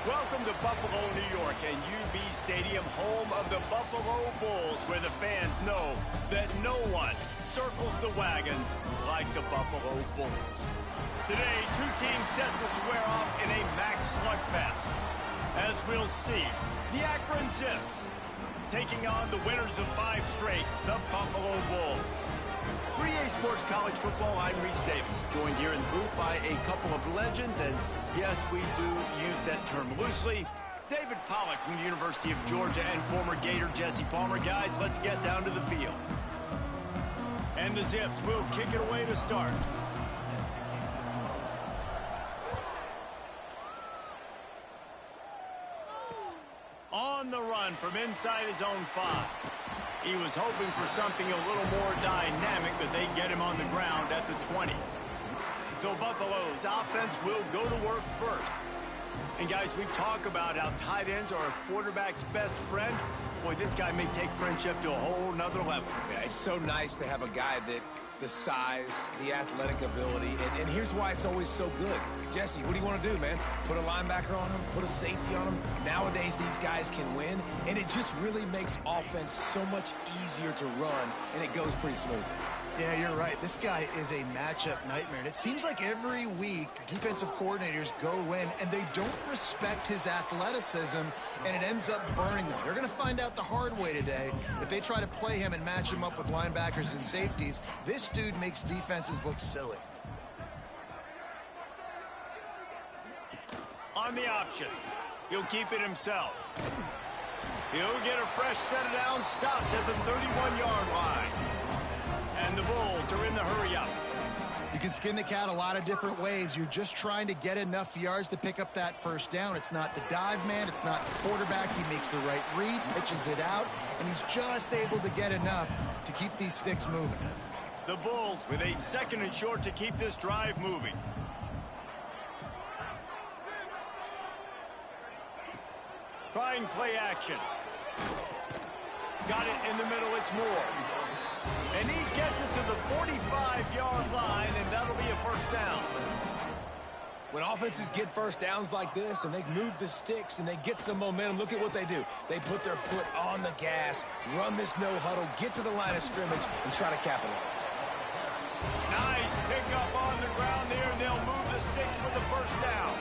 Welcome to Buffalo, New York, and UB Stadium, home of the Buffalo Bulls, where the fans know that no one circles the wagons like the Buffalo Bulls. Today, two teams set to square off in a max slugfest. As we'll see, the Akron Zips taking on the winners of 5 straight, the Buffalo Bulls. 3A Sports College Football, I'm Reese Davis, joined here in the booth by a couple of legends, and yes, we do use that term loosely. David Pollack from the University of Georgia and former Gator Jesse Palmer. Guys, let's get down to the field. And the Zips will kick it away to start. On the run from inside his own 5. He was hoping for something a little more dynamic, but they get him on the ground at the 20. So Buffalo's offense will go to work first. And guys, we talk about how tight ends are a quarterback's best friend. Boy, this guy may take friendship to a whole nother level. Yeah, it's so nice to have a guy that the size, the athletic ability, and here's why it's always so good. Jesse, what do you want to do, man? Put a linebacker on him, put a safety on him. Nowadays, these guys can win, and it just really makes offense so much easier to run, and it goes pretty smoothly. Yeah, you're right. This guy is a matchup nightmare. And it seems like every week, defensive coordinators go in and they don't respect his athleticism, and it ends up burning them. They're going to find out the hard way today. If they try to play him and match him up with linebackers and safeties, this dude makes defenses look silly. On the option, he'll keep it himself. He'll get a fresh set of downs stopped at the 31-yard line. And the Bulls are in the hurry-up. You can skin the cat a lot of different ways. You're just trying to get enough yards to pick up that first down. It's not the dive man. It's not the quarterback. He makes the right read, pitches it out, and he's just able to get enough to keep these sticks moving. The Bulls with a 2nd and short to keep this drive moving. Trying play action. Got it in the middle. It's Moore. And he gets it to the 45-yard line, and that'll be a first down. When offenses get first downs like this and they move the sticks and they get some momentum, look at what they do. They put their foot on the gas, run this no huddle, get to the line of scrimmage, and try to capitalize. Nice pickup on the ground there, and they'll move the sticks with the first down.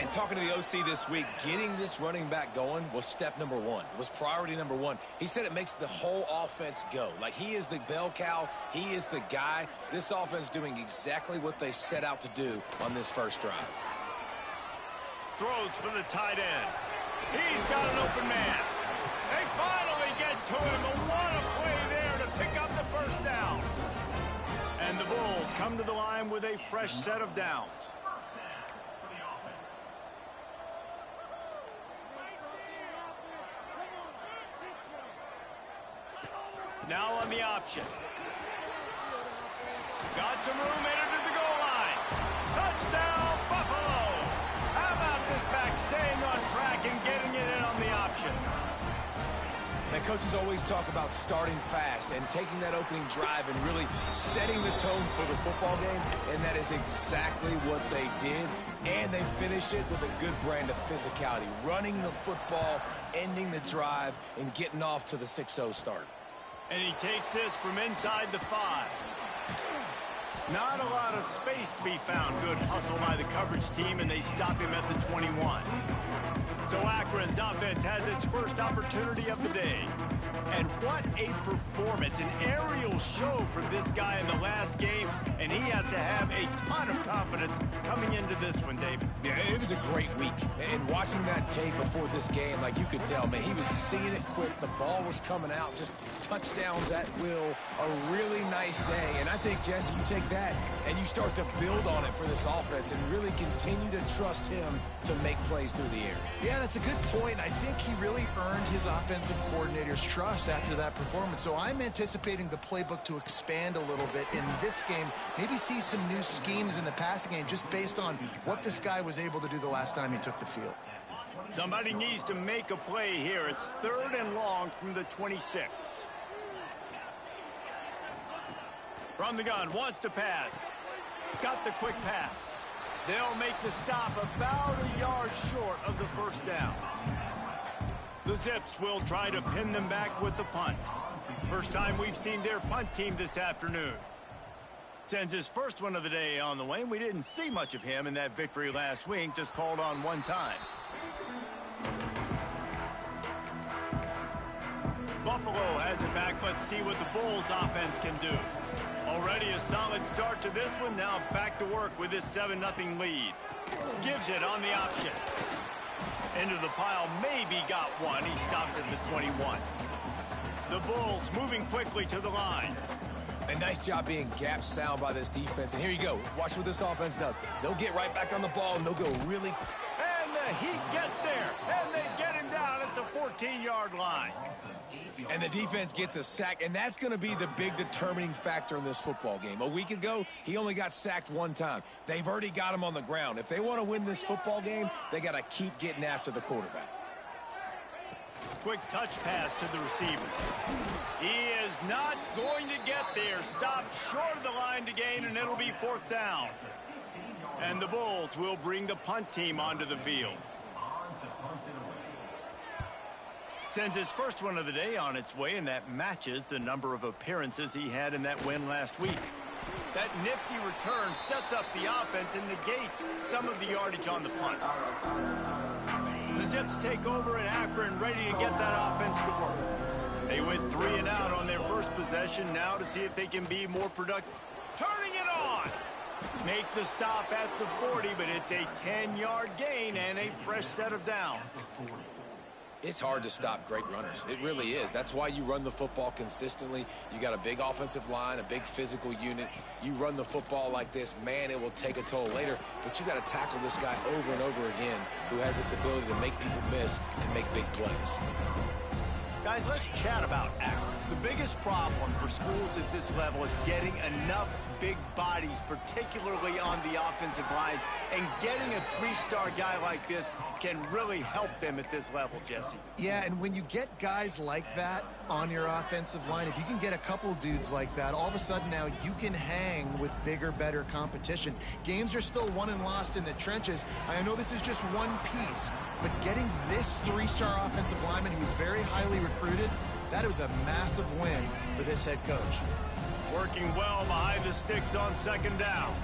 And talking to the OC this week, getting this running back going was step number 1. It was priority number 1. He said it makes the whole offense go. Like, he is the bell cow. He is the guy. This offense doing exactly what they set out to do on this first drive. Throws for the tight end. He's got an open man. They finally get to him. What a play there to pick up the first down. And the Bulls come to the line with a fresh set of downs. Now on the option. Got some room, headed to the goal line. Touchdown, Buffalo! How about this back staying on track and getting it in on the option? Now, coaches always talk about starting fast and taking that opening drive and really setting the tone for the football game, and that is exactly what they did. And they finish it with a good brand of physicality, running the football, ending the drive, and getting off to the 6-0 start. And he takes this from inside the 5. Not a lot of space to be found. Good hustle by the coverage team, and they stop him at the 21. So Akron's offense has its first opportunity of the day. And what a performance, an aerial show from this guy in the last game, and he has to have a ton of confidence coming into this one, David. Yeah, it was a great week. And watching that tape before this game, like, you could tell, man, he was seeing it quick. The ball was coming out, just touchdowns at will. A really nice day. And I think, Jesse, you take that and you start to build on it for this offense and really continue to trust him to make plays through the air. Yeah, that's a good point. I think he really earned his offensive coordinator's trust after that performance. So I'm anticipating the playbook to expand a little bit in this game. Maybe see some new schemes in the passing game just based on what this guy was able to do the last time he took the field. Somebody needs to make a play here. It's 3rd and long from the 26. From the gun, wants to pass. Got the quick pass. They'll make the stop about a yard short of the first down. The Zips will try to pin them back with the punt. First time we've seen their punt team this afternoon. Sends his first one of the day on the way. We didn't see much of him in that victory last week, just called on one time. Buffalo has it back. Let's see what the Bulls offense can do. Already a solid start to this one. Now back to work with this 7-0 lead. Gives it on the option. Into the pile, maybe got one. He stopped at the 21. The Bulls moving quickly to the line. A nice job being gap sound by this defense. And here you go. Watch what this offense does. They'll get right back on the ball, and they'll go really... And the Heat gets there, and they get him down at the 14-yard line. And the defense gets a sack, and that's going to be the big determining factor in this football game. A week ago, he only got sacked one time. They've already got him on the ground. If they want to win this football game, they got to keep getting after the quarterback. Quick touch pass to the receiver. He is not going to get there. Stopped short of the line to gain, and it'll be 4th down. And the Bulls will bring the punt team onto the field. Sends his first one of the day on its way, and that matches the number of appearances he had in that win last week. That nifty return sets up the offense and negates some of the yardage on the punt. The Zips take over in Akron, ready to get that offense to work. They went 3 and out on their first possession, now to see if they can be more productive. Turning it on! Make the stop at the 40, but it's a 10-yard gain and a fresh set of downs. It's hard to stop great runners. It really is. That's why you run the football consistently. You got a big offensive line, a big physical unit. You run the football like this, man, it will take a toll later. But you got to tackle this guy over and over again who has this ability to make people miss and make big plays. Guys, let's chat about Akron. The biggest problem for schools at this level is getting enough big bodies, particularly on the offensive line, and getting a 3-star guy like this can really help them at this level, Jesse. Yeah, and when you get guys like that on your offensive line, if you can get a couple dudes like that, all of a sudden now you can hang with bigger, better competition. Games are still won and lost in the trenches. I know this is just one piece, but getting this 3-star offensive lineman who is very highly recruited, that was a massive win for this head coach. Working well behind the sticks on 2nd down.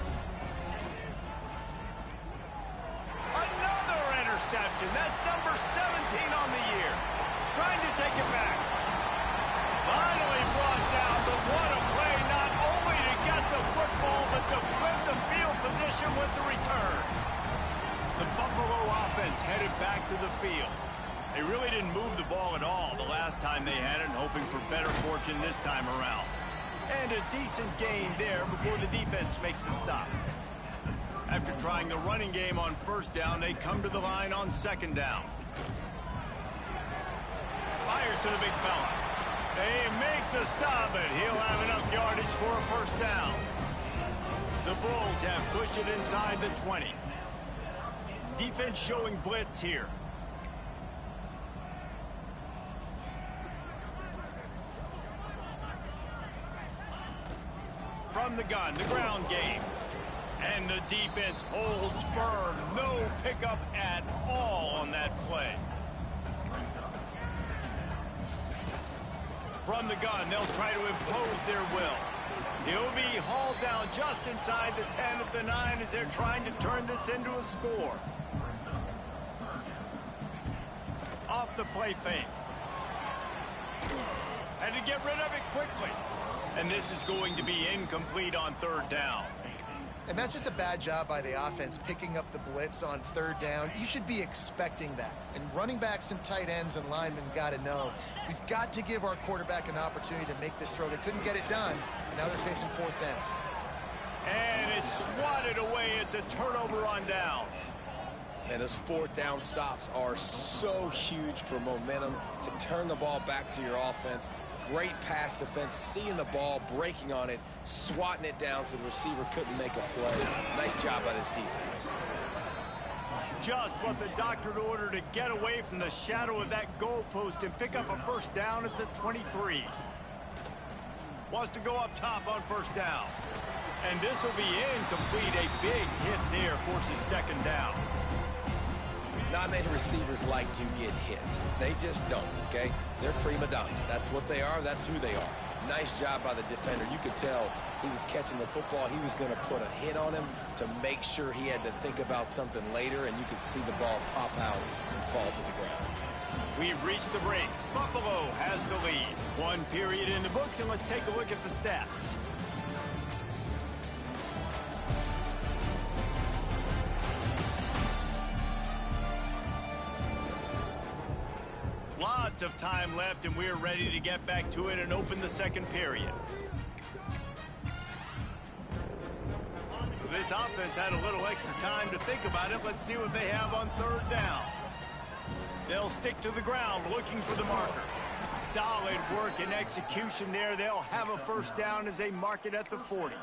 Another interception. That's number 17 on the year. Trying to take it back. Finally brought down, but what a play, not only to get the football, but to flip the field position with the return. The Buffalo offense headed back to the field. They really didn't move the ball at all the last time they had it, hoping for better fortune this time around. And a decent gain there before the defense makes the stop. After trying the running game on 1st down, they come to the line on 2nd down. Fires to the big fella. They make the stop, but he'll have enough yardage for a 1st down. The Bulls have pushed it inside the 20. Defense showing blitz here. From the gun, the ground game. And the defense holds firm. No pickup at all on that play. From the gun, they'll try to impose their will. He'll be hauled down just inside the 10 at the 9 as they're trying to turn this into a score. Off the play fake. Had to get rid of it quickly. And this is going to be incomplete on 3rd down. And that's just a bad job by the offense, picking up the blitz on 3rd down. You should be expecting that. And running backs and tight ends and linemen got to know, we've got to give our quarterback an opportunity to make this throw. They couldn't get it done, and now they're facing 4th down. And it's swatted away. It's a turnover on downs. And those 4th down stops are so huge for momentum to turn the ball back to your offense. Great pass defense, seeing the ball, breaking on it, swatting it down so the receiver couldn't make a play. Nice job by this defense. Just what the doctor ordered to get away from the shadow of that goalpost and pick up a 1st down at the 23. Wants to go up top on 1st down. And this will be incomplete. A big hit there forces second down. Not many receivers like to get hit. They just don't, okay? They're prima donnas. That's what they are. That's who they are. Nice job by the defender. You could tell he was catching the football. He was going to put a hit on him to make sure he had to think about something later, and you could see the ball pop out and fall to the ground. We've reached the break. Buffalo has the lead. One period in the books, and let's take a look at the stats. Lots of time left, and we're ready to get back to it and open the second period. This offense had a little extra time to think about it. Let's see what they have on third down. They'll stick to the ground looking for the marker. Solid work and execution there. They'll have a first down as they mark it at the 40.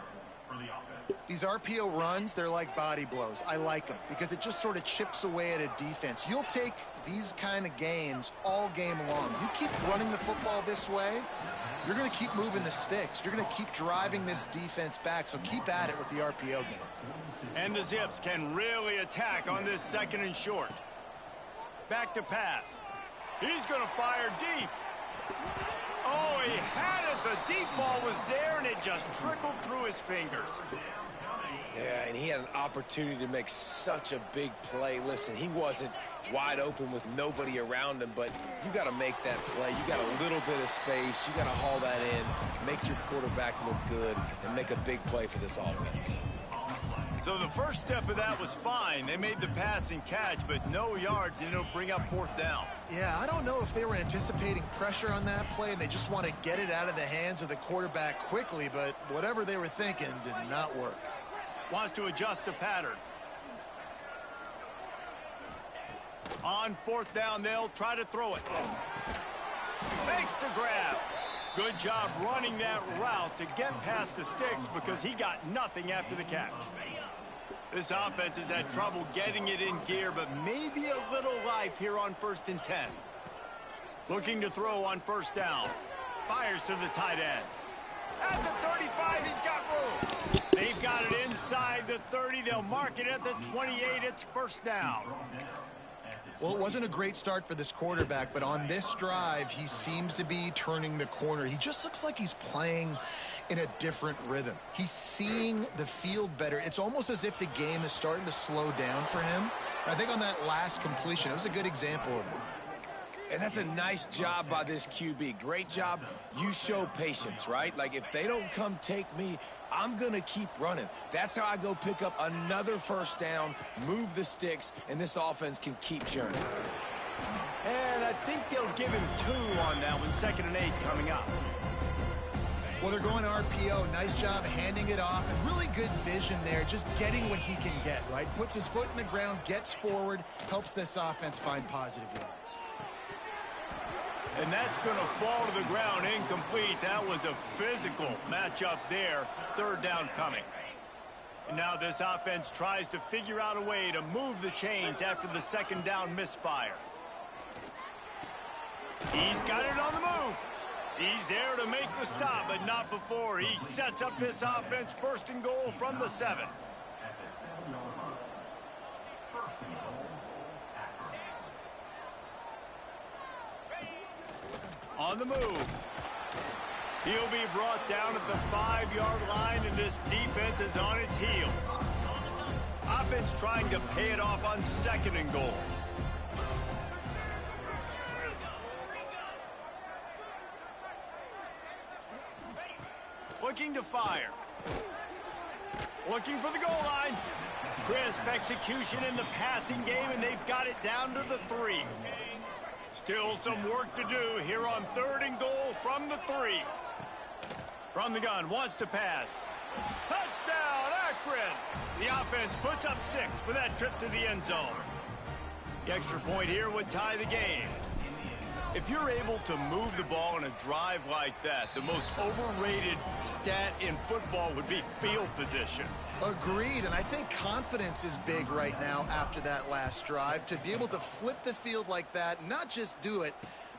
These RPO runs, they're like body blows. I like them because it just sort of chips away at a defense. You'll take these kind of gains all game long. You keep running the football this way, you're going to keep moving the sticks. You're going to keep driving this defense back, so keep at it with the RPO game. And the Zips can really attack on this second and short. Back to pass. He's going to fire deep. Oh, he had it. The deep ball was there, and it just trickled through his fingers. Yeah, and he had an opportunity to make such a big play. Listen, he wasn't wide open with nobody around him, but you got to make that play. You got a little bit of space. You got to haul that in, make your quarterback look good, and make a big play for this offense. So the first step of that was fine. They made the pass and catch, but no yards, and it'll bring up fourth down. Yeah, I don't know if they were anticipating pressure on that play and they just want to get it out of the hands of the quarterback quickly, but whatever they were thinking did not work. Wants to adjust the pattern. On fourth down, they'll try to throw it. Makes the grab. Good job running that route to get past the sticks because he got nothing after the catch. This offense has had trouble getting it in gear, but maybe a little life here on 1st and 10. Looking to throw on first down. Fires to the tight end. At the 35, he's got room. They've got it inside the 30. They'll mark it at the 28. It's first down. Well, it wasn't a great start for this quarterback, but on this drive, he seems to be turning the corner. He just looks like he's playing in a different rhythm. He's seeing the field better. It's almost as if the game is starting to slow down for him. And I think on that last completion, it was a good example of that. And that's a nice job by this QB. Great job. You show patience, right? Like, if they don't come take me, I'm going to keep running. That's how I go pick up another first down, move the sticks, and this offense can keep churning. And I think they'll give him 2 on that one. 2nd and 8 coming up. Well, they're going RPO. Nice job handing it off. And really good vision there, just getting what he can get, right? Puts his foot in the ground, gets forward, helps this offense find positive yards. And that's going to fall to the ground incomplete. That was a physical matchup there. 3rd down coming. And now this offense tries to figure out a way to move the chains after the 2nd down misfire. He's got it on the move. He's there to make the stop, but not before. He sets up this offense 1st and goal from the 7. On the move. He'll be brought down at the 5-yard line, and this defense is on its heels. Offense trying to pay it off on 2nd and goal. Looking to fire. Looking for the goal line. Crisp execution in the passing game, and they've got it down to the 3. Still some work to do here on 3rd and goal from the 3. From the gun, wants to pass. Touchdown, Akron! The offense puts up 6 with that trip to the end zone. The extra point here would tie the game. If you're able to move the ball in a drive like that, the most overrated stat in football would be field position. Agreed, and I think confidence is big right now after that last drive. To be able to flip the field like that, not just do it,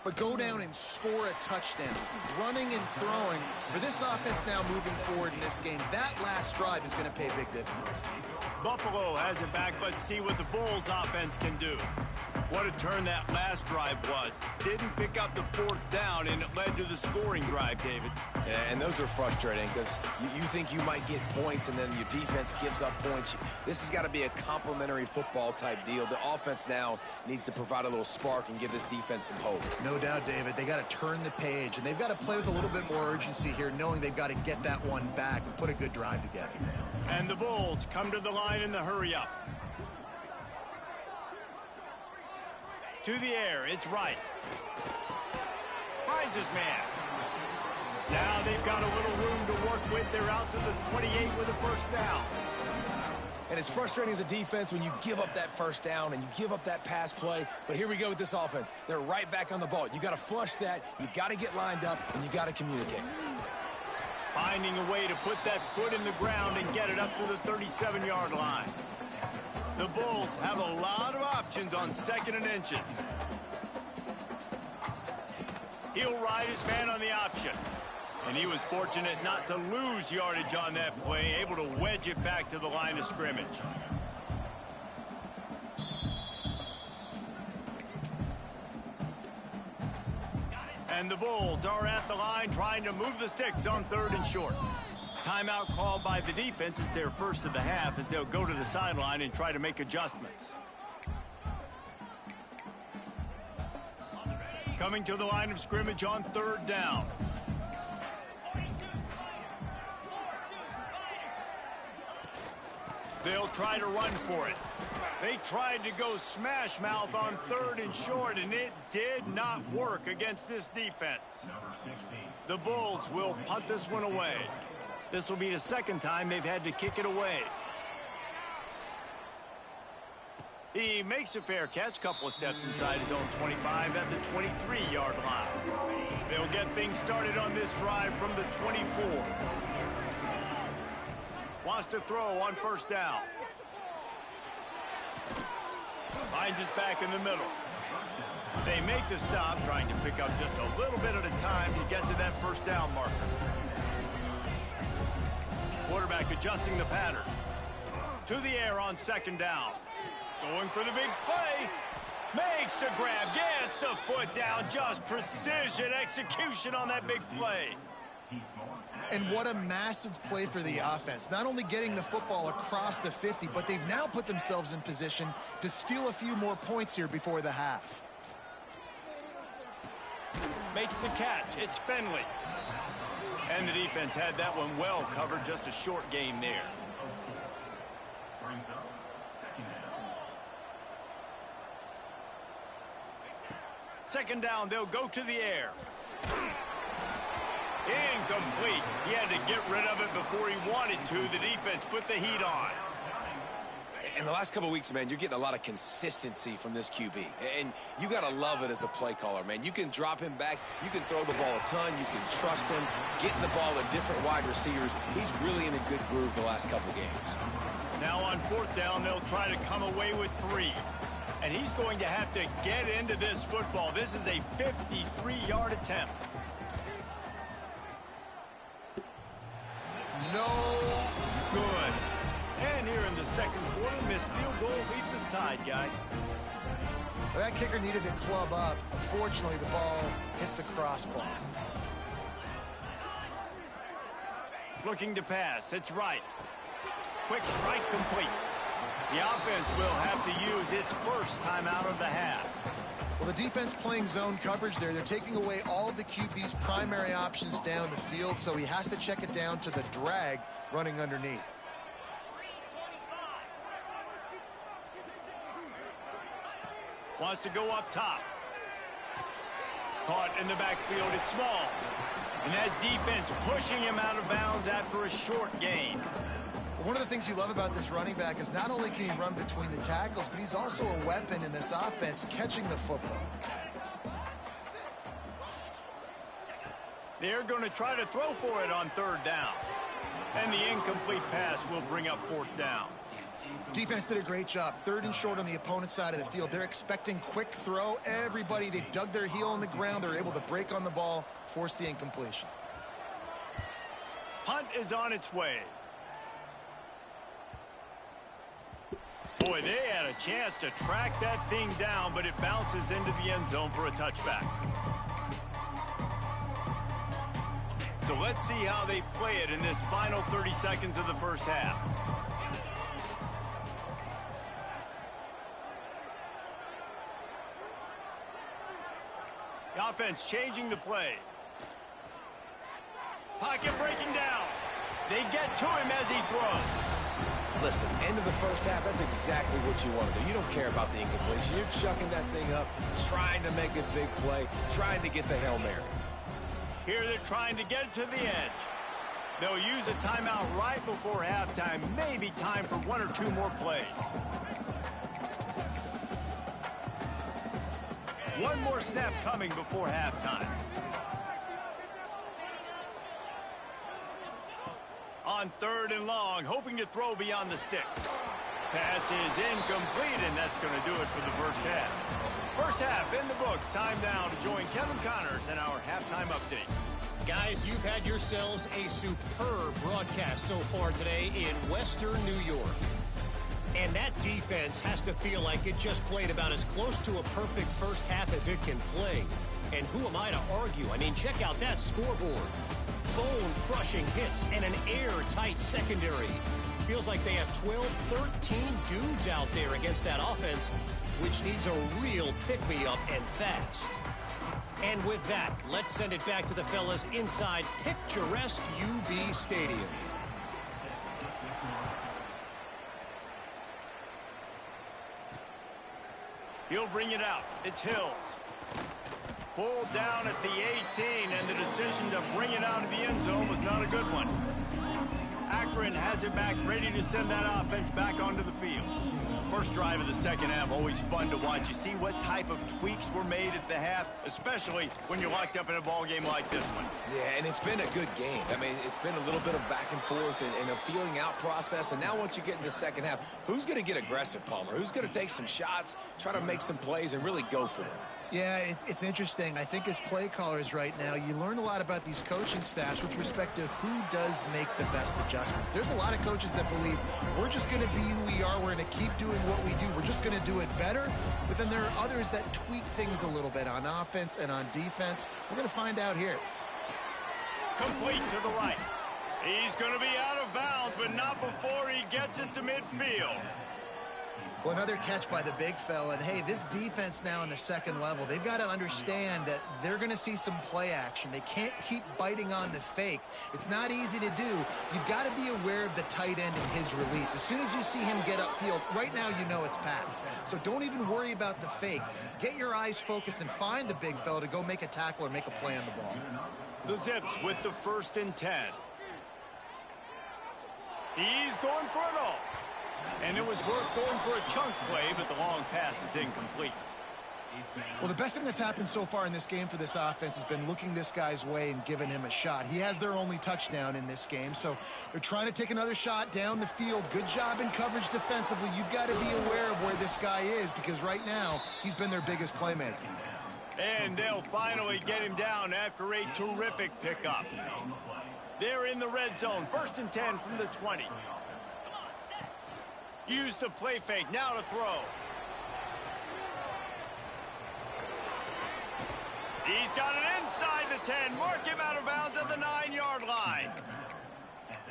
but go down and score a touchdown. Running and throwing for this offense now moving forward in this game, that last drive is going to pay big dividends. Buffalo has it back. Let's see what the Bulls offense can do. What a turn that last drive was. Didn't pick up the fourth down, and it led to the scoring drive, David. Yeah, and those are frustrating because you think you might get points, and then your defense gives up points. This has got to be a complementary football type deal. The offense now needs to provide a little spark and give this defense some hope. No doubt, David. They got to turn the page, and they've got to play with a little bit more urgency here, knowing they've got to get that one back and put a good drive together. And the Bulls come to the line in the hurry-up. To the air, it's Wright. Finds his man. Now they've got a little room to work with. They're out to the 28 with a first down. And it's frustrating as a defense when you give up that first down and you give up that pass play. But here we go with this offense. They're right back on the ball. You got to flush that. You got to get lined up, and you got to communicate. Finding a way to put that foot in the ground and get it up to the 37-yard line. The Bulls have a lot of options on 2nd and inches. He'll ride his man on the option. And he was fortunate not to lose yardage on that play, able to wedge it back to the line of scrimmage. And the Bulls are at the line trying to move the sticks on 3rd and short. Timeout called by the defense. It's their first of the half as they'll go to the sideline and try to make adjustments. Coming to the line of scrimmage on 3rd down. They'll try to run for it. They tried to go smash mouth on 3rd and short, and it did not work against this defense. The Bulls will punt this one away. This will be the 2nd time they've had to kick it away. He makes a fair catch, couple of steps inside his own 25 at the 23-yard line. They'll get things started on this drive from the 24. Wants to throw on 1st down. Finds his back in the middle. They make the stop, trying to pick up just a little bit at a time to get to that 1st down marker. Quarterback adjusting the pattern. To the air on 2nd down. Going for the big play. Makes the grab. Gets the foot down. Just precision execution on that big play. And what a massive play for the offense. Not only getting the football across the 50, but they've now put themselves in position to steal a few more points here before the half. Makes the catch. It's Finley. And the defense had that one well covered. Just a short game there. Second down, they'll go to the air. Incomplete. He had to get rid of it before he wanted to. The defense put the heat on. In the last couple of weeks, man, you're getting a lot of consistency from this QB. And you got to love it as a play caller, man. You can drop him back. You can throw the ball a ton. You can trust him. Getting the ball to different wide receivers. He's really in a good groove the last couple of games. Now on 4th down, they'll try to come away with 3. And he's going to have to get into this football. This is a 53-yard attempt. No good. And here in the 2nd quarter, missed field goal leaves us tied, guys. Well, that kicker needed to club up. Unfortunately, the ball hits the crossbar. Looking to pass. It's Wright. Quick strike complete. The offense will have to use its first timeout of the half. Well, the defense playing zone coverage there. They're taking away all of the QB's primary options down the field, so he has to check it down to the drag running underneath. Wants to go up top. Caught in the backfield, it's Smalls. And that defense pushing him out of bounds after a short gain. One of the things you love about this running back is not only can he run between the tackles, but he's also a weapon in this offense, catching the football. They're going to try to throw for it on 3rd down. And the incomplete pass will bring up 4th down. Defense did a great job. 3rd and short on the opponent's side of the field. They're expecting quick throw. Everybody, they dug their heel on the ground. They're able to break on the ball, force the incompletion. Punt is on its way. Boy, they had a chance to track that thing down, but it bounces into the end zone for a touchback. So let's see how they play it in this final 30 seconds of the first half. The offense changing the play. Pocket breaking down. They get to him as he throws. Listen, end of the first half, that's exactly what you want to do. You don't care about the incompletion. You're chucking that thing up, trying to make a big play, trying to get the Hail Mary. Here they're trying to get it to the edge. They'll use a timeout right before halftime. Maybe time for 1 or 2 more plays. One more snap coming before halftime. On 3rd and long, hoping to throw beyond the sticks. Pass is incomplete, and that's going to do it for the first half. First half in the books. Time now to join Kevin Connors in our halftime update. Guys, you've had yourselves a superb broadcast so far today in Western New York. And that defense has to feel like it just played about as close to a perfect first half as it can play. And who am I to argue? I mean, check out that scoreboard. Bone-crushing hits and an airtight secondary. Feels like they have 12, 13 dudes out there against that offense, which needs a real pick-me-up and fast. And with that, let's send it back to the fellas inside picturesque UB Stadium. He'll bring it out. It's Hills. Pulled down at the 18, and the decision to bring it out of the end zone was not a good one. Akron has it back, ready to send that offense back onto the field. First drive of the second half, always fun to watch. You see what type of tweaks were made at the half, especially when you're locked up in a ball game like this one. Yeah, and it's been a good game. I mean, it's been a little bit of back and forth and a feeling out process. And now once you get in the second half, who's going to get aggressive, Palmer? Who's going to take some shots, try to make some plays, and really go for it? Yeah, it's interesting. I think as play callers right now, you learn a lot about these coaching staffs with respect to who does make the best adjustments. There's a lot of coaches that believe we're just going to be who we are. We're going to keep doing what we do. We're just going to do it better. But then there are others that tweak things a little bit on offense and on defense. We're going to find out here. Complete to the right. He's going to be out of bounds, but not before he gets it to midfield. Well, another catch by the big fella. And, hey, this defense now in the second level, they've got to understand that they're going to see some play action. They can't keep biting on the fake. It's not easy to do. You've got to be aware of the tight end and his release. As soon as you see him get upfield, right now you know it's pass. So don't even worry about the fake. Get your eyes focused and find the big fella to go make a tackle or make a play on the ball. The Zips with the 1st and 10. He's going for it all. And it was worth going for a chunk play, but the long pass is incomplete. Well, the best thing that's happened so far in this game for this offense has been looking this guy's way and giving him a shot. He has their only touchdown in this game, so they're trying to take another shot down the field. Good job in coverage defensively. You've got to be aware of where this guy is because right now he's been their biggest playmaker. And they'll finally get him down after a terrific pickup. They're in the red zone. 1st and 10 from the 20. Use the play fake. Now to throw. He's got it inside the 10. Mark him out of bounds at the 9-yard line.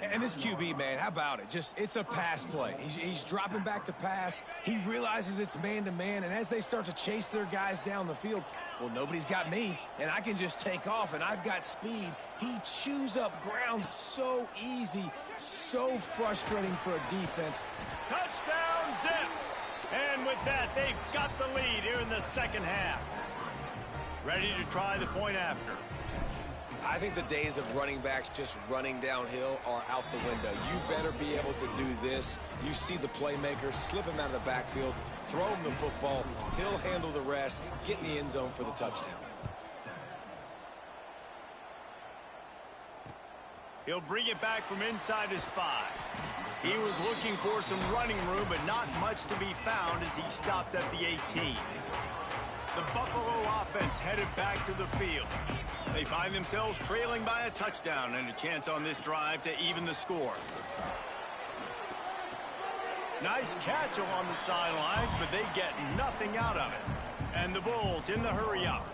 And this QB, man, how about it? It's a pass play. He's dropping back to pass. He realizes it's man-to-man, and as they start to chase their guys down the field, well, nobody's got me, and I can just take off, and I've got speed. He chews up ground so easy, so frustrating for a defense. Touchdown, Zips! And with that, they've got the lead here in the second half. Ready to try the point after. I think the days of running backs just running downhill are out the window. You better be able to do this. You see the playmaker, slip him out of the backfield, throw him the football. He'll handle the rest, get in the end zone for the touchdown. He'll bring it back from inside his 5. He was looking for some running room, but not much to be found as he stopped at the 18. The Buffalo offense headed back to the field. They find themselves trailing by a touchdown and a chance on this drive to even the score. Nice catch along the sidelines, but they get nothing out of it. And the Bulls in the hurry up.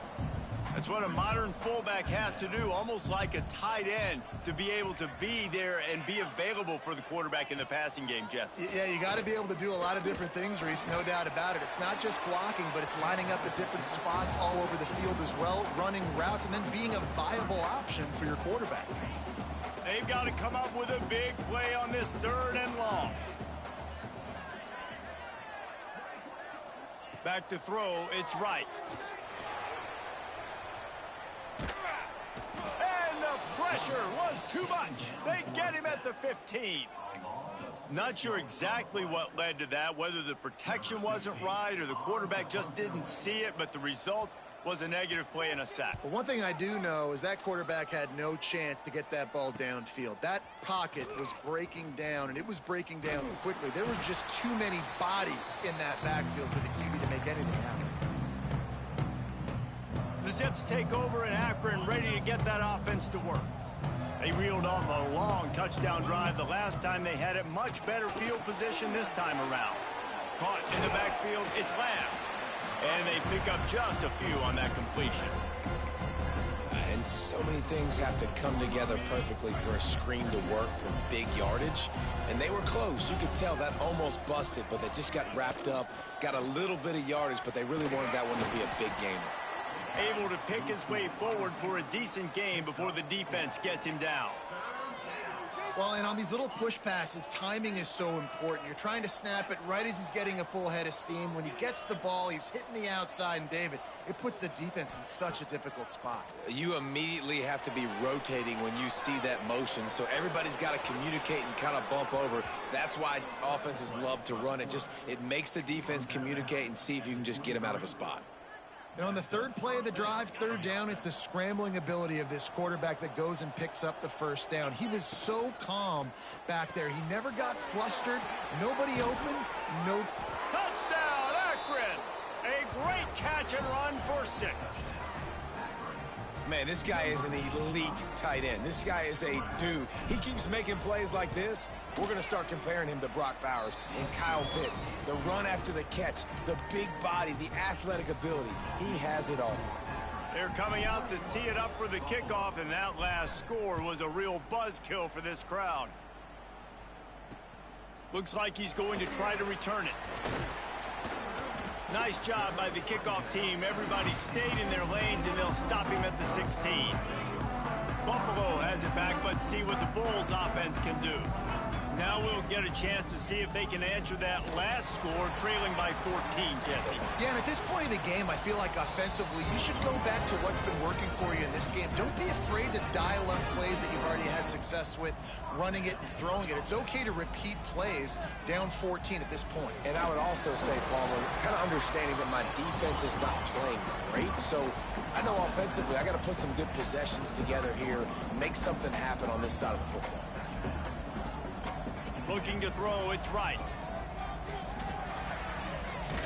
That's what a modern fullback has to do, almost like a tight end, to be able to be there and be available for the quarterback in the passing game, Jess. Yeah, you got to be able to do a lot of different things, Reese, no doubt about it. It's not just blocking, but it's lining up at different spots all over the field as well, running routes, and then being a viable option for your quarterback. They've got to come up with a big play on this 3rd and long. Back to throw, it's right. And the pressure was too much. They get him at the 15. Not sure exactly what led to that, whether the protection wasn't right or the quarterback just didn't see it, but the result was a negative play and a sack. But one thing I do know is that quarterback had no chance to get that ball downfield. That pocket was breaking down, and it was breaking down quickly. There were just too many bodies in that backfield for the QB to make anything happen. The Zips take over in Akron, ready to get that offense to work. They reeled off a long touchdown drive the last time they had it. Much better field position this time around. Caught in the backfield, it's Lamb. And they pick up just a few on that completion. And so many things have to come together perfectly for a screen to work from big yardage. And they were close. You could tell that almost busted, but they just got wrapped up, got a little bit of yardage, but they really wanted that one to be a big gainer. Able to pick his way forward for a decent game before the defense gets him down. Well, and on these little push passes, timing is so important. You're trying to snap it right as he's getting a full head of steam. When he gets the ball, he's hitting the outside, and David, it puts the defense in such a difficult spot. You immediately have to be rotating when you see that motion, so everybody's got to communicate and kind of bump over. That's why offenses love to run it. It makes the defense communicate and see if you can just get him out of a spot. And on the 3rd play of the drive, 3rd down, it's the scrambling ability of this quarterback that goes and picks up the 1st down. He was so calm back there. He never got flustered. Nobody open. No. Touchdown, Akron! A great catch and run for 6. Man, this guy is an elite tight end. This guy is a dude. He keeps making plays like this. We're going to start comparing him to Brock Bowers and Kyle Pitts. The run after the catch, the big body, the athletic ability. He has it all. They're coming out to tee it up for the kickoff, and that last score was a real buzzkill for this crowd. Looks like he's going to try to return it. Nice job by the kickoff team. Everybody stayed in their lanes, and they'll stop him at the 16. Buffalo has it back. Let's see what the Bulls offense can do. Now we'll get a chance to see if they can answer that last score, trailing by 14, Jesse. Yeah, and at this point in the game, I feel like offensively, you should go back to what's been working for you in this game. Don't be afraid to dial up plays that you've already had success with, running it and throwing it. It's okay to repeat plays down 14 at this point. And I would also say, Palmer, kind of understanding that my defense is not playing great, so I know offensively I got to put some good possessions together here, make something happen on this side of the football. Looking to throw, it's right.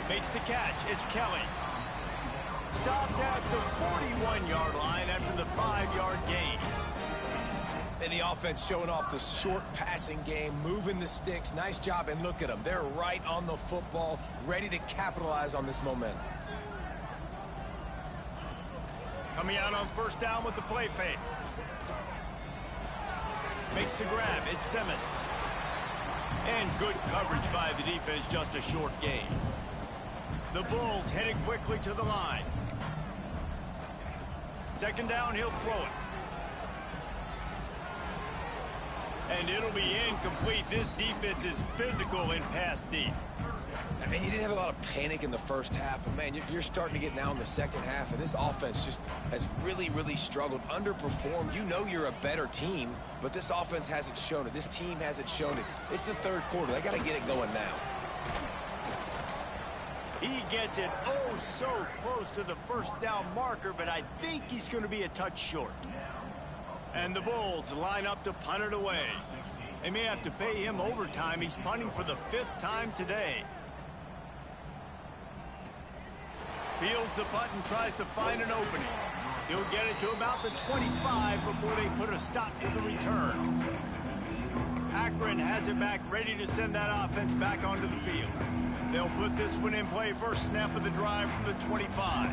Makes the catch, it's Kelly. Stopped at the 41-yard line after the 5-yard gain. And the offense showing off the short passing game, moving the sticks. Nice job, and look at them. They're right on the football, ready to capitalize on this momentum. Coming out on 1st down with the play fake. Makes the grab, it's Simmons. And good coverage by the defense, just a short gain. The Bulls headed quickly to the line. 2nd down, he'll throw it. And it'll be incomplete. This defense is physical in pass deep. And you didn't have a lot of panic in the first half, but man, you're starting to get now in the second half, and this offense just has really, really struggled, underperformed. You know you're a better team, but this offense hasn't shown it. This team hasn't shown it. It's the 3rd quarter. They got to get it going now. He gets it oh so close to the 1st down marker, but I think he's going to be a touch short. And the Bulls line up to punt it away. They may have to pay him overtime. He's punting for the 5th time today. Fields the punt and tries to find an opening. He'll get it to about the 25 before they put a stop to the return. Akron has it back, ready to send that offense back onto the field. They'll put this one in play, first snap of the drive from the 25.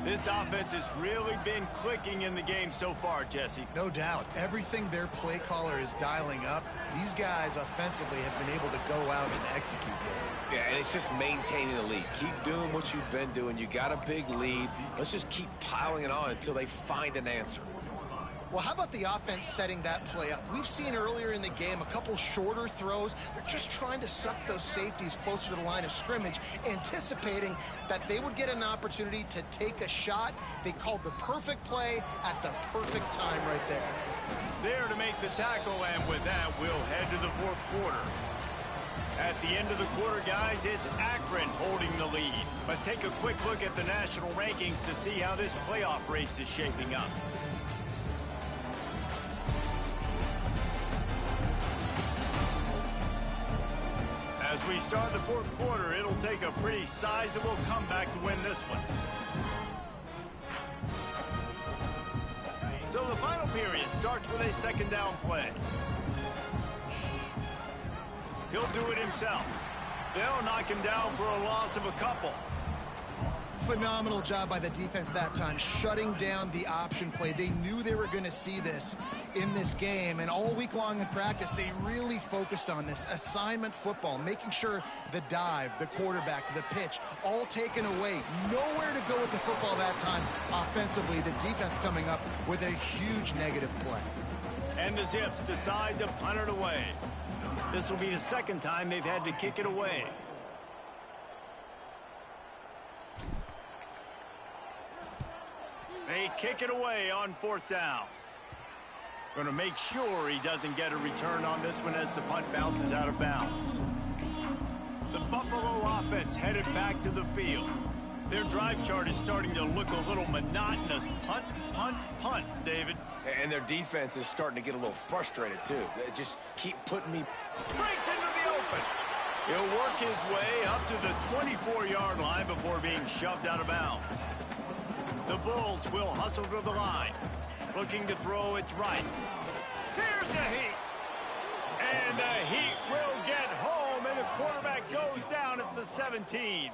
This offense has really been clicking in the game so far, Jesse. No doubt. Everything their play caller is dialing up, these guys offensively have been able to go out and execute there. Yeah, and it's just maintaining the lead. Keep doing what you've been doing. You got a big lead. Let's just keep piling it on until they find an answer. Well, how about the offense setting that play up? We've seen earlier in the game a couple shorter throws. They're just trying to suck those safeties closer to the line of scrimmage, anticipating that they would get an opportunity to take a shot. They called the perfect play at the perfect time right there. There to make the tackle, and with that, we'll head to the 4th quarter. At the end of the quarter, guys, it's Akron holding the lead. Let's take a quick look at the national rankings to see how this playoff race is shaping up. As we start the 4th quarter, it'll take a pretty sizable comeback to win this one. So the final period starts with a 2nd down play. He'll do it himself. They'll knock him down for a loss of a couple. Phenomenal job by the defense that time, shutting down the option play. They knew they were going to see this in this game, and all week long in practice, they really focused on this assignment football, making sure the dive, the quarterback, the pitch, all taken away. Nowhere to go with the football that time offensively. The defense coming up with a huge negative play. And the Zips decide to punt it away. This will be the 2nd time they've had to kick it away. They kick it away on 4th down. Going to make sure he doesn't get a return on this one as the punt bounces out of bounds. The Buffalo offense headed back to the field. Their drive chart is starting to look a little monotonous. Punt, punt, punt, David. And their defense is starting to get a little frustrated, too. They just keep putting me... Breaks into the open. He'll work his way up to the 24-yard line before being shoved out of bounds. The Bulls will hustle to the line. Looking to throw, it's right. Here's the Heat. And the Heat will get home, and the quarterback goes down at the 17.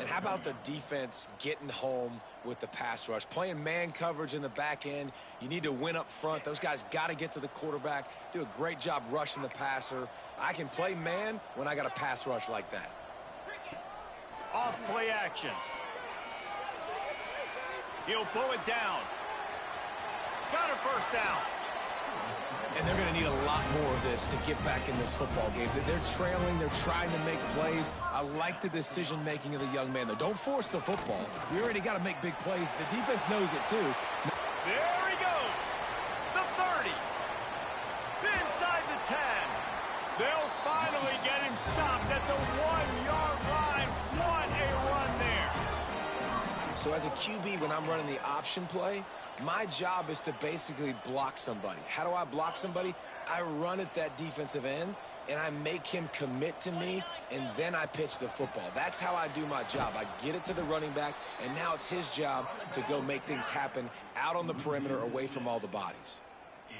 And how about the defense getting home with the pass rush? Playing man coverage in the back end. You need to win up front. Those guys got to get to the quarterback. Do a great job rushing the passer. I can play man when I got a pass rush like that. Off play action. He'll pull it down. Got a 1st down. And they're going to need a lot more of this to get back in this football game. They're trailing. They're trying to make plays. I like the decision-making of the young man, though. Don't force the football. We already got to make big plays. The defense knows it, too. There he goes. The 30. Inside the 10. They'll finally get him stopped at the 1-yard line. What a run there. So as a QB, when I'm running the option play, my job is to basically block somebody. How do I block somebody? I run at that defensive end, and I make him commit to me, and then I pitch the football. That's how I do my job. I get it to the running back, and now it's his job to go make things happen out on the perimeter away from all the bodies.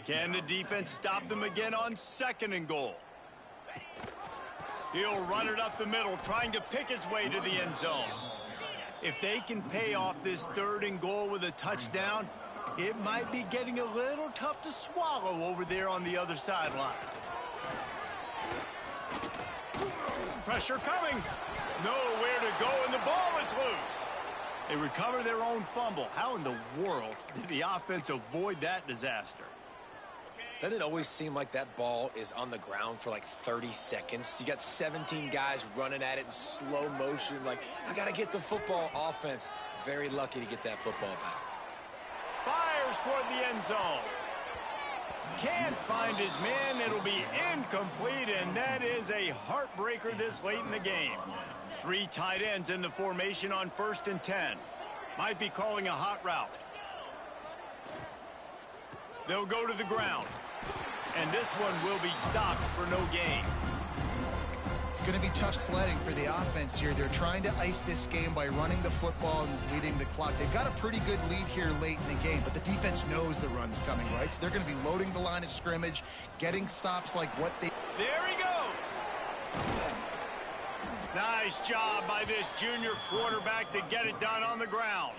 Can the defense stop them again on 2nd and goal? He'll run it up the middle, trying to pick his way to the end zone. If they can pay off this 3rd and goal with a touchdown, it might be getting a little tough to swallow over there on the other sideline. Pressure coming. Nowhere to go, and the ball is loose. They recover their own fumble. How in the world did the offense avoid that disaster? Doesn't it always seem like that ball is on the ground for like 30 seconds? You got 17 guys running at it in slow motion. Like, I got to get the football. Offense, very lucky to get that football back. Fires toward the end zone. Can't find his man. It'll be incomplete, and that is a heartbreaker this late in the game. 3 tight ends in the formation on 1st and 10. Might be calling a hot route. They'll go to the ground. And this one will be stopped for no gain. It's going to be tough sledding for the offense here. They're trying to ice this game by running the football and leading the clock. They've got a pretty good lead here late in the game, but the defense knows the run's coming, right? So they're going to be loading the line of scrimmage, getting stops like what they... There he goes. Nice job by this junior quarterback to get it done on the ground.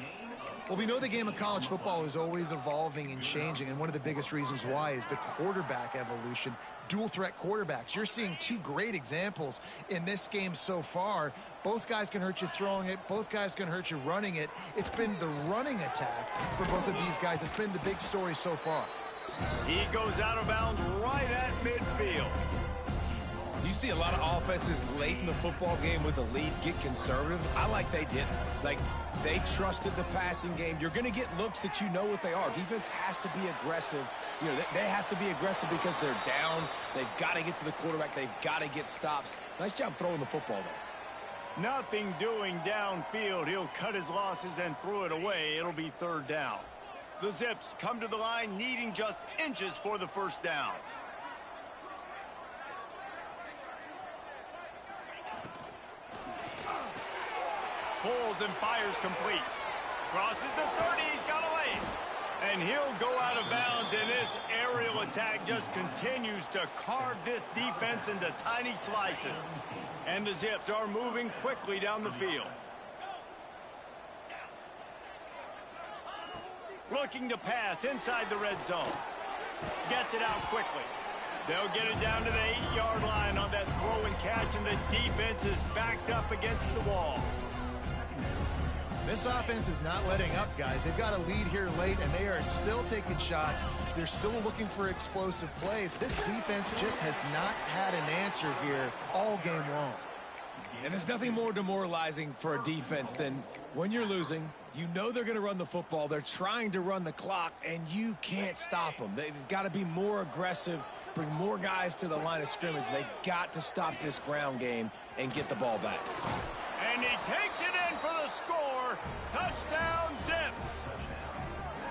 Well, we know the game of college football is always evolving and changing, and one of the biggest reasons why is the quarterback evolution. Dual threat quarterbacks. You're seeing two great examples in this game so far. Both guys can hurt you throwing it. Both guys can hurt you running it. It's been the running attack for both of these guys that's been the big story so far. He goes out of bounds right at midfield. You see a lot of offenses late in the football game with a lead get conservative. I like they didn't. Like, they trusted the passing game. You're going to get looks that you know what they are. Defense has to be aggressive. You know, they have to be aggressive because they're down. They've got to get to the quarterback. They've got to get stops. Nice job throwing the football, though. Nothing doing downfield. He'll cut his losses and throw it away. It'll be third down. The Zips come to the line needing just inches for the first down. Pulls and fires complete. Crosses the 30. He's got a lane. And he'll go out of bounds, and this aerial attack just continues to carve this defense into tiny slices. And the Zips are moving quickly down the field. Looking to pass inside the red zone. Gets it out quickly. They'll get it down to the 8-yard line on that throw and catch, and the defense is backed up against the wall. This offense is not letting up, guys. They've got a lead here late, and they are still taking shots. They're still looking for explosive plays. This defense just has not had an answer here all game long. And there's nothing more demoralizing for a defense than when you're losing, you know they're going to run the football. They're trying to run the clock, and you can't stop them. They've got to be more aggressive, bring more guys to the line of scrimmage. They've got to stop this ground game and get the ball back. And he takes it in for the score. Touchdown, Zips.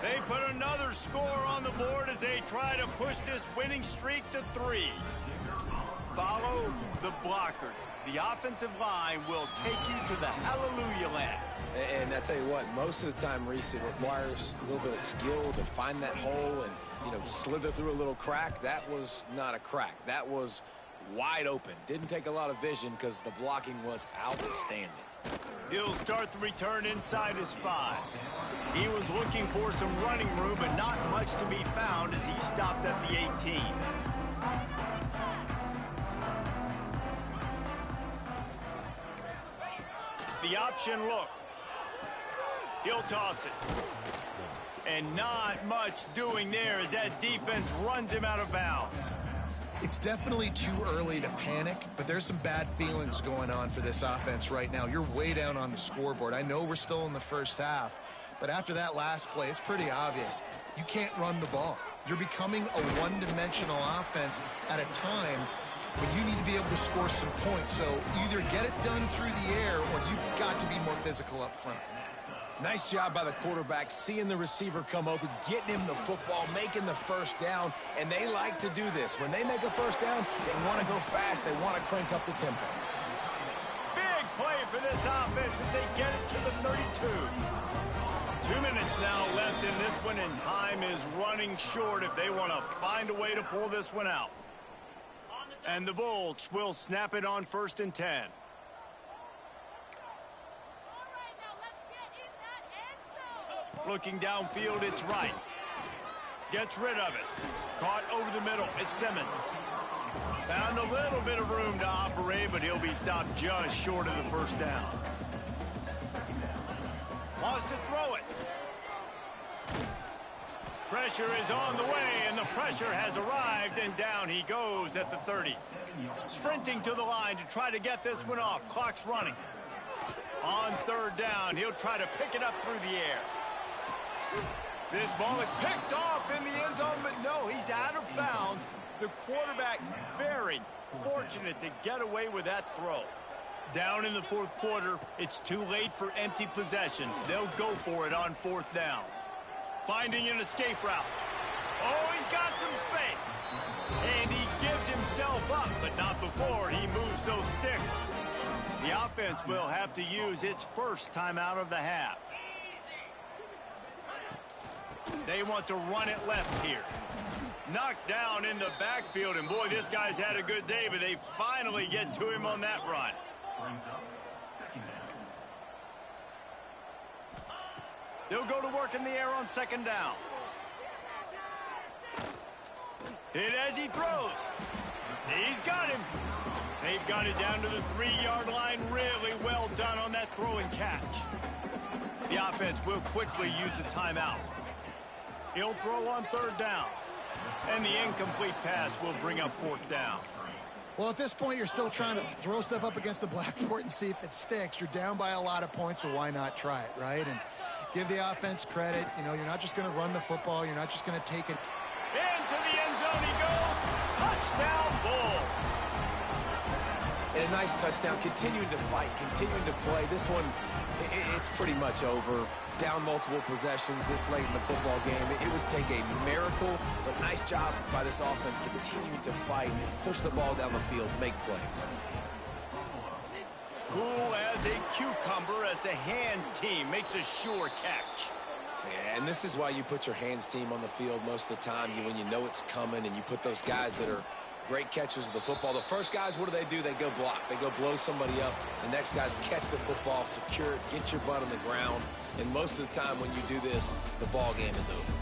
They put another score on the board as they try to push this winning streak to 3. Follow the blockers. The offensive line will take you to the hallelujah land. And I tell you what, most of the time, Reese, it requires a little bit of skill to find that hole and, you know, slither through a little crack. That was not a crack. That was wide open. Didn't take a lot of vision because the blocking was outstanding. He'll start the return inside his 5. He was looking for some running room, but not much to be found as he stopped at the 18. The option look. He'll toss it. And not much doing there as that defense runs him out of bounds. It's definitely too early to panic, but there's some bad feelings going on for this offense right now. You're way down on the scoreboard. I know we're still in the first half, but after that last play, it's pretty obvious. You can't run the ball. You're becoming a one-dimensional offense at a time when you need to be able to score some points. So either get it done through the air or you've got to be more physical up front. Nice job by the quarterback, seeing the receiver come open, getting him the football, making the first down, and they like to do this. When they make a first down, they want to go fast. They want to crank up the tempo. Big play for this offense as they get it to the 32. 2 minutes now left in this one, and time is running short if they want to find a way to pull this one out. And the Bulls will snap it on 1st and 10. Looking downfield, it's right. Gets rid of it. Caught over the middle. It's Simmons. Found a little bit of room to operate, but he'll be stopped just short of the first down. Wants to throw it. Pressure is on the way, and the pressure has arrived, and down he goes at the 30. Sprinting to the line to try to get this one off. Clock's running. On 3rd down, he'll try to pick it up through the air. This ball is picked off in the end zone, but no, he's out of bounds. The quarterback very fortunate to get away with that throw. Down in the 4th quarter, it's too late for empty possessions. They'll go for it on 4th down. Finding an escape route. Oh, he's got some space. And he gives himself up, but not before he moves those sticks. The offense will have to use its first timeout of the half. They want to run it left here. Knocked down in the backfield, and boy, this guy's had a good day, but they finally get to him on that run. They'll go to work in the air on second down. Hit as he throws. He's got him. They've got it down to the 3-yard line. Really well done on that throw and catch. The offense will quickly use a timeout. He'll throw on third down. And the incomplete pass will bring up fourth down. Well, at this point, you're still trying to throw stuff up against the blackboard and see if it sticks. You're down by a lot of points, so why not try it, right? And give the offense credit. You know, you're not just going to run the football. You're not just going to take it. Into the end zone he goes. Touchdown, Bulls. And a nice touchdown, continuing to fight, continuing to play. This one, it's pretty much over. Down multiple possessions this late in the football game. It would take a miracle, but nice job by this offense continuing to fight, push the ball down the field, make plays. Cool as a cucumber as the hands team makes a sure catch. Yeah, and this is why you put your hands team on the field most of the time, when you know it's coming, and you put those guys that are great catchers of the football. The first guys, what do? They go block. They go blow somebody up. The next guys catch the football, secure it, get your butt on the ground. And most of the time when you do this, the ball game is over.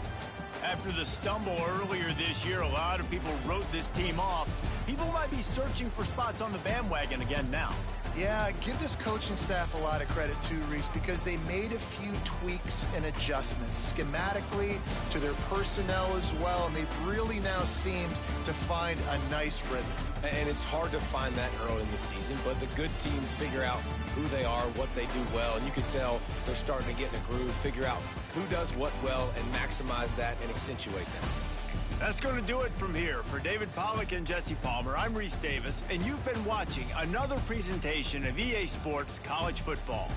After the stumble earlier this year, a lot of people wrote this team off. People might be searching for spots on the bandwagon again now. Yeah, give this coaching staff a lot of credit too, Reese, because they made a few tweaks and adjustments schematically to their personnel as well, and they've really now seemed to find a nice rhythm. And it's hard to find that early in the season, but the good teams figure out who they are, what they do well, and you can tell they're starting to get in a groove, figure out who does what well, and maximize that and accentuate that. That's going to do it from here. For David Pollack and Jesse Palmer, I'm Reese Davis, and you've been watching another presentation of EA Sports College Football.